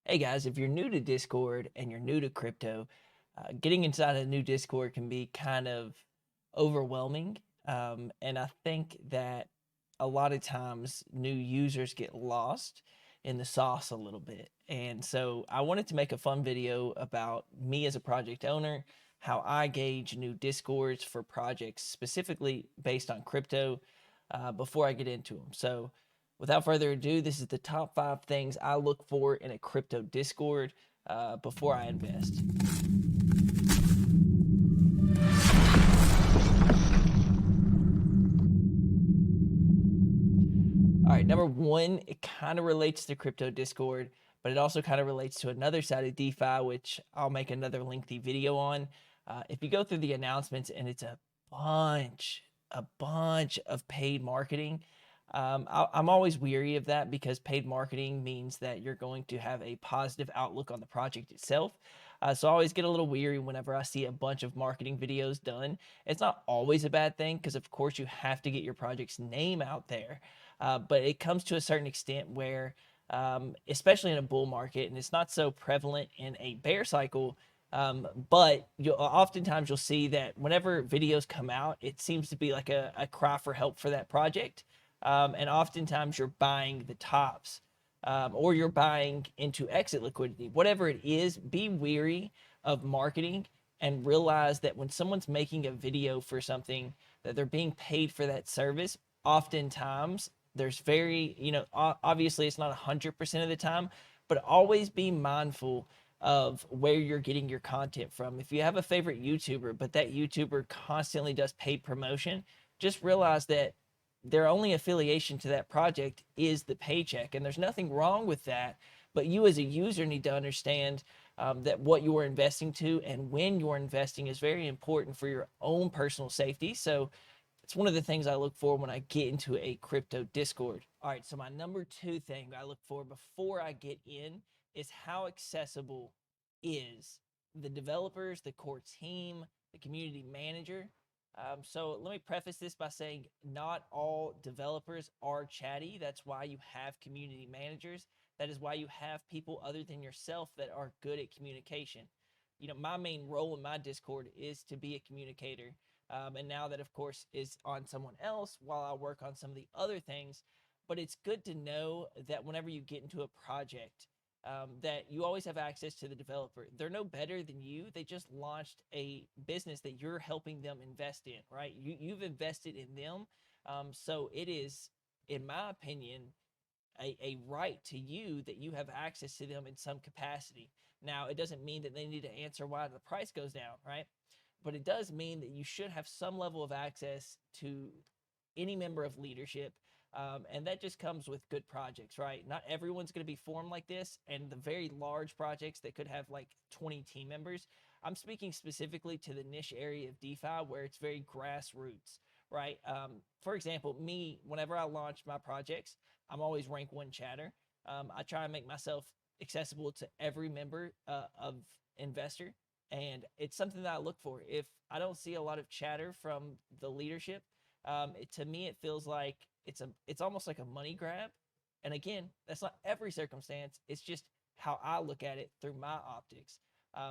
Hey guys, if you're new to Discord and you're new to crypto, getting inside a new Discord can be kind of overwhelming. And I think that a lot of times new users get lost in the sauce a little bit. And so I wanted to make a fun video about me as a project owner, how I gauge new Discords for projects specifically based on crypto before I get into them. So without further ado, this is the top 5 things I look for in a crypto Discord before I invest. All right, number one, it kind of relates to crypto Discord, but it also kind of relates to another side of DeFi, which I'll make another lengthy video on. If you go through the announcements and it's a bunch of paid marketing, I'm always weary of that because paid marketing means that you're going to have a positive outlook on the project itself. So I always get a little weary whenever I see a bunch of marketing videos done. It's not always a bad thing because, of course, you have to get your project's name out there. But it comes to a certain extent where, especially in a bull market, and it's not so prevalent in a bear cycle, but oftentimes you'll see that whenever videos come out, it seems to be like a cry for help for that project. And oftentimes you're buying the tops, or you're buying into exit liquidity. Whatever it is, be weary of marketing and realize that when someone's making a video for something, that they're being paid for that service. Oftentimes there's obviously it's not 100% of the time, but always be mindful of where you're getting your content from. If you have a favorite YouTuber, but that YouTuber constantly does paid promotion, just realize that their only affiliation to that project is the paycheck. And there's nothing wrong with that. But you as a user need to understand that what you're investing to and when you're investing is very important for your own personal safety. So it's one of the things I look for when I get into a crypto Discord. All right, so my number two thing I look for before I get in is how accessible is the developers, the core team, the community manager. So let me preface this by saying not all developers are chatty. That's why you have community managers. That is why you have people other than yourself that are good at communication. My main role in my Discord is to be a communicator. And now that, of course, is on someone else while I work on some of the other things. But it's good to know that whenever you get into a project, that you always have access to the developer. They're no better than you. They just launched a business that you're helping them invest in, right? You've invested in them. So it is, in my opinion, a right to you that you have access to them in some capacity. Now, it doesn't mean that they need to answer why the price goes down, right? But it does mean that you should have some level of access to any member of leadership. And that just comes with good projects, right? Not everyone's going to be formed like this. And the very large projects that could have like 20 team members, I'm speaking specifically to the niche area of DeFi where it's very grassroots, right? For example, me, whenever I launch my projects, I'm always rank one chatter. I try and make myself accessible to every member of investor, and it's something that I look for. If I don't see a lot of chatter from the leadership, to me it feels like it's almost like a money grab. And again, that's not every circumstance. It's just how I look at it through my optics.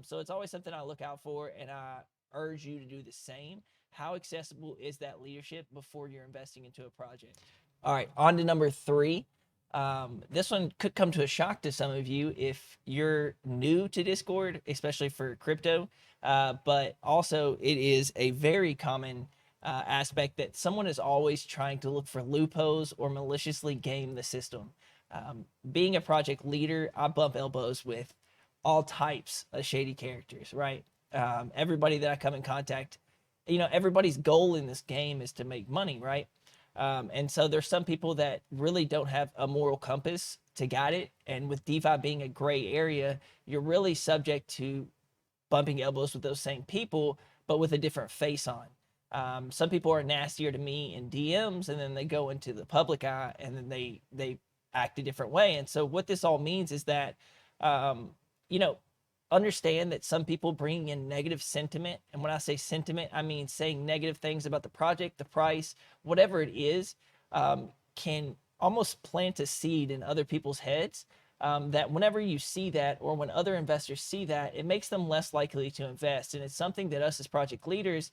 So it's always something I look out for, and I urge you to do the same. How accessible is that leadership before you're investing into a project? All right, on to number three. This one could come to a shock to some of you if you're new to Discord, especially for crypto. But also, it is a very common aspect that someone is always trying to look for loopholes or maliciously game the system. Being a project leader, I bump elbows with all types of shady characters, right? Everybody that I come in contact, everybody's goal in this game is to make money, right? And so there's some people that really don't have a moral compass to guide it. And with DeFi being a gray area, you're really subject to bumping elbows with those same people, but with a different face on. Some people are nastier to me in DMs, and then they go into the public eye, and then they act a different way. And so what this all means is that, um, you know, understand that some people bring in negative sentiment. And when I say sentiment, I mean saying negative things about the project, the price, whatever it is, can almost plant a seed in other people's heads. that whenever you see that, or when other investors see that, it makes them less likely to invest. And it's something that us as project leaders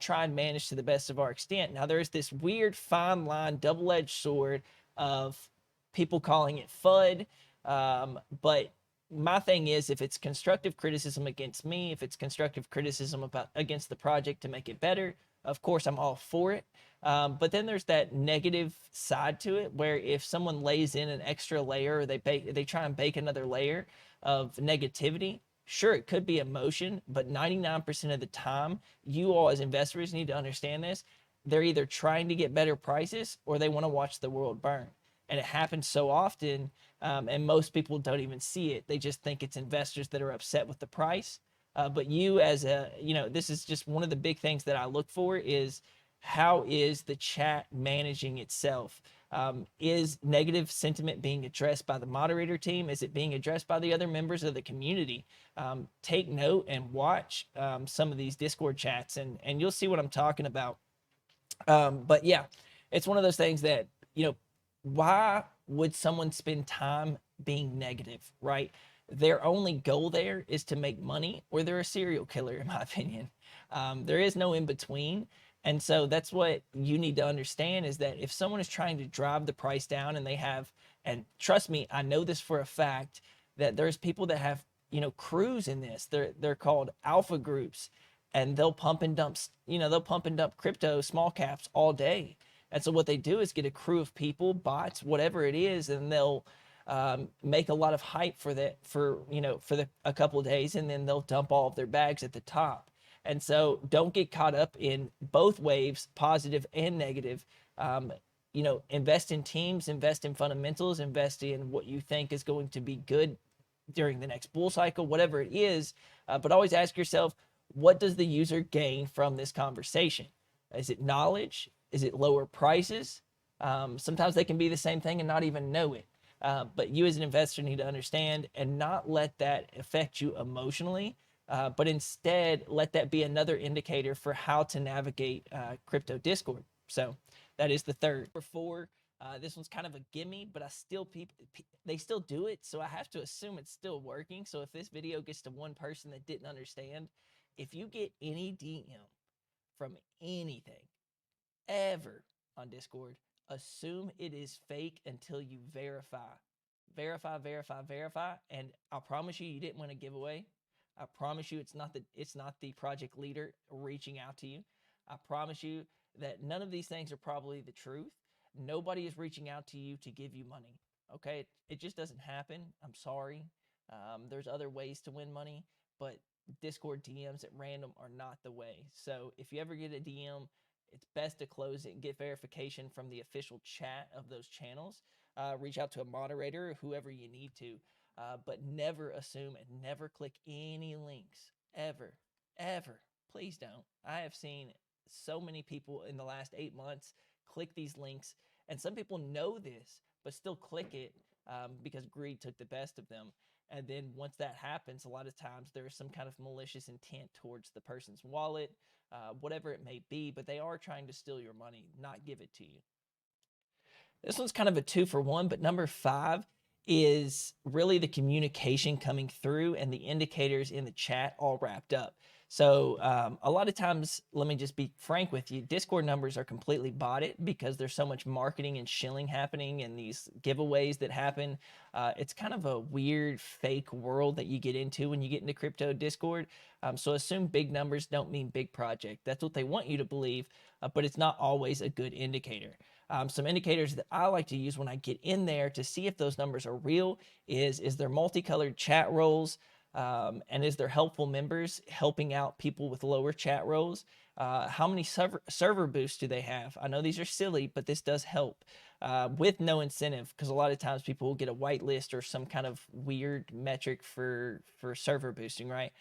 try and manage to the best of our extent. Now, there's this weird fine line, double-edged sword of people calling it FUD. But my thing is, if it's constructive criticism against me, if it's constructive criticism against the project to make it better, of course I'm all for it. But then there's that negative side to it, where if someone lays in an extra layer, or they try and bake another layer of negativity, sure, it could be emotion, but 99% of the time, you all as investors need to understand this. They're either trying to get better prices, or they want to watch the world burn. And it happens so often, and most people don't even see it. They just think it's investors that are upset with the price. But you, as this is just one of the big things that I look for is, how is the chat managing itself? Is negative sentiment being addressed by the moderator team? Is it being addressed by the other members of the community? Take note and watch some of these Discord chats, and you'll see what I'm talking about. But yeah, it's one of those things that, why would someone spend time being negative, right? Their only goal there is to make money, or they're a serial killer, in my opinion. There is no in between. And so that's what you need to understand, is that if someone is trying to drive the price down, and and trust me, I know this for a fact, that there's people that have, crews in this. They're called alpha groups, and they'll pump and dump, crypto small caps all day. And so what they do is get a crew of people, bots, whatever it is, and they'll make a lot of hype for a couple of days, and then they'll dump all of their bags at the top. And so don't get caught up in both waves, positive and negative. Invest in teams, invest in fundamentals, invest in what you think is going to be good during the next bull cycle, whatever it is. But always ask yourself, what does the user gain from this conversation? Is it knowledge? Is it lower prices? Sometimes they can be the same thing and not even know it. But you as an investor need to understand and not let that affect you emotionally, but instead let that be another indicator for how to navigate crypto Discord. So that is the third. Number 4, this one's kind of a gimme, but they still do it, so I have to assume it's still working. So if this video gets to one person that didn't understand, if you get any DM from anything ever on Discord, assume it is fake until you verify. Verify, verify, verify, and I promise you, you didn't win a giveaway. I promise you, it's not the project leader reaching out to you. I promise you that none of these things are probably the truth. Nobody is reaching out to you to give you money. Okay, it just doesn't happen. I'm sorry. There's other ways to win money, but Discord DMs at random are not the way. So if you ever get a DM, it's best to close it and get verification from the official chat of those channels. Reach out to a moderator or whoever you need to, but never assume and never click any links, ever, ever. Please don't. I have seen so many people in the last 8 months click these links, and some people know this, but still click it because greed took the best of them. And then once that happens, a lot of times there is some kind of malicious intent towards the person's wallet, whatever it may be, but they are trying to steal your money, not give it to you. This one's kind of a 2 for 1, but number 5 is really the communication coming through and the indicators in the chat all wrapped up. So a lot of times, let me just be frank with you, Discord numbers are completely botted because there's so much marketing and shilling happening and these giveaways that happen. It's kind of a weird fake world that you get into when you get into crypto Discord. So assume big numbers don't mean big project. That's what they want you to believe, but it's not always a good indicator. Some indicators that I like to use when I get in there to see if those numbers are real is there multicolored chat roles? And is there helpful members helping out people with lower chat roles? How many server boosts do they have? I know these are silly, but this does help with no incentive, because a lot of times people will get a whitelist or some kind of weird metric for server boosting, right?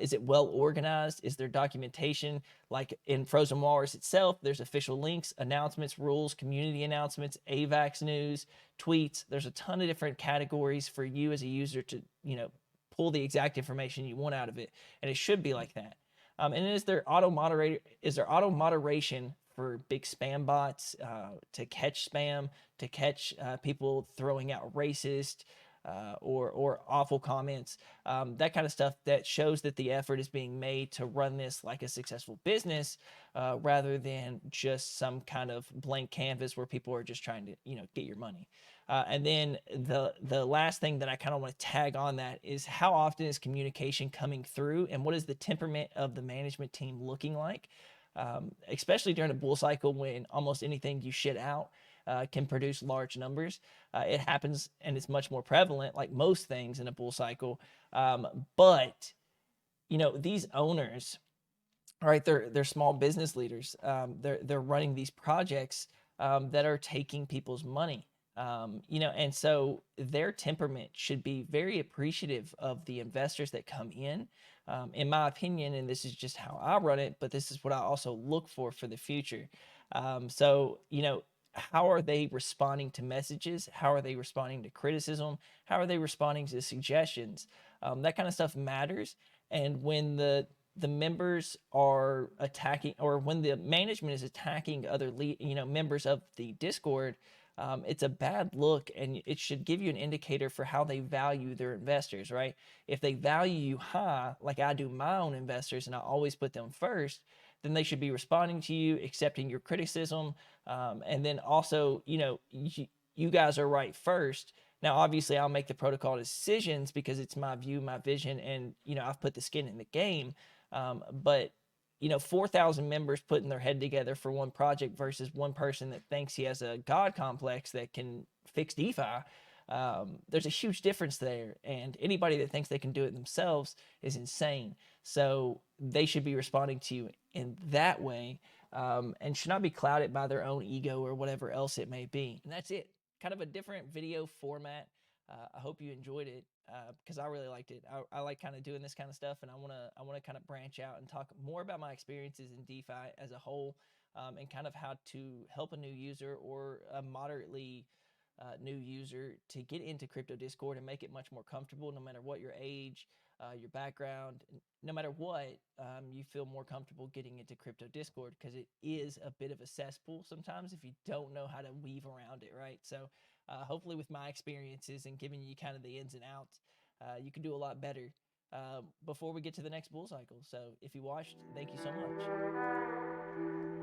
Is it well organized? Is there documentation? Like in Frozen Walrus itself, there's official links, announcements, rules, community announcements, AVAX news, tweets. There's a ton of different categories for you as a user to, pull the exact information you want out of it, and it should be like that. And is there auto moderation for big spam bots to catch spam, to catch people throwing out racist, or awful comments, that kind of stuff that shows that the effort is being made to run this like a successful business, rather than just some kind of blank canvas where people are just trying to get your money. And then the last thing that I kind of want to tag on that is, how often is communication coming through, and what is the temperament of the management team looking like? Especially during a bull cycle, when almost anything you shit out can produce large numbers. It happens, and it's much more prevalent, like most things in a bull cycle. But these owners, right? They're small business leaders. They're running these projects that are taking people's money. And so their temperament should be very appreciative of the investors that come in my opinion, and this is just how I run it, but this is what I also look for the future. So, how are they responding to messages? How are they responding to criticism? How are they responding to suggestions? That kind of stuff matters. And when the members are attacking, or when the management is attacking other members of the Discord, it's a bad look, and it should give you an indicator for how they value their investors, right? If they value you high, like I do my own investors, and I always put them first, then they should be responding to you, accepting your criticism, and then also, you guys are right first. Now, obviously, I'll make the protocol decisions because it's my view, my vision, and I've put the skin in the game. But 4,000 members putting their head together for one project versus one person that thinks he has a God complex that can fix DeFi. There's a huge difference there, and anybody that thinks they can do it themselves is insane. So they should be responding to you in that way, and should not be clouded by their own ego or whatever else it may be. And that's it. Kind of a different video format. I hope you enjoyed it, because I really liked it. I like kind of doing this kind of stuff, and I want to kind of branch out and talk more about my experiences in DeFi as a whole, and kind of how to help a new user or a moderately new user to get into crypto Discord and make it much more comfortable, no matter what your age, your background, no matter what, you feel more comfortable getting into crypto Discord, because it is a bit of a cesspool sometimes if you don't know how to weave around it, right? So hopefully with my experiences and giving you kind of the ins and outs, you can do a lot better before we get to the next bull cycle. So if you watched, thank you so much.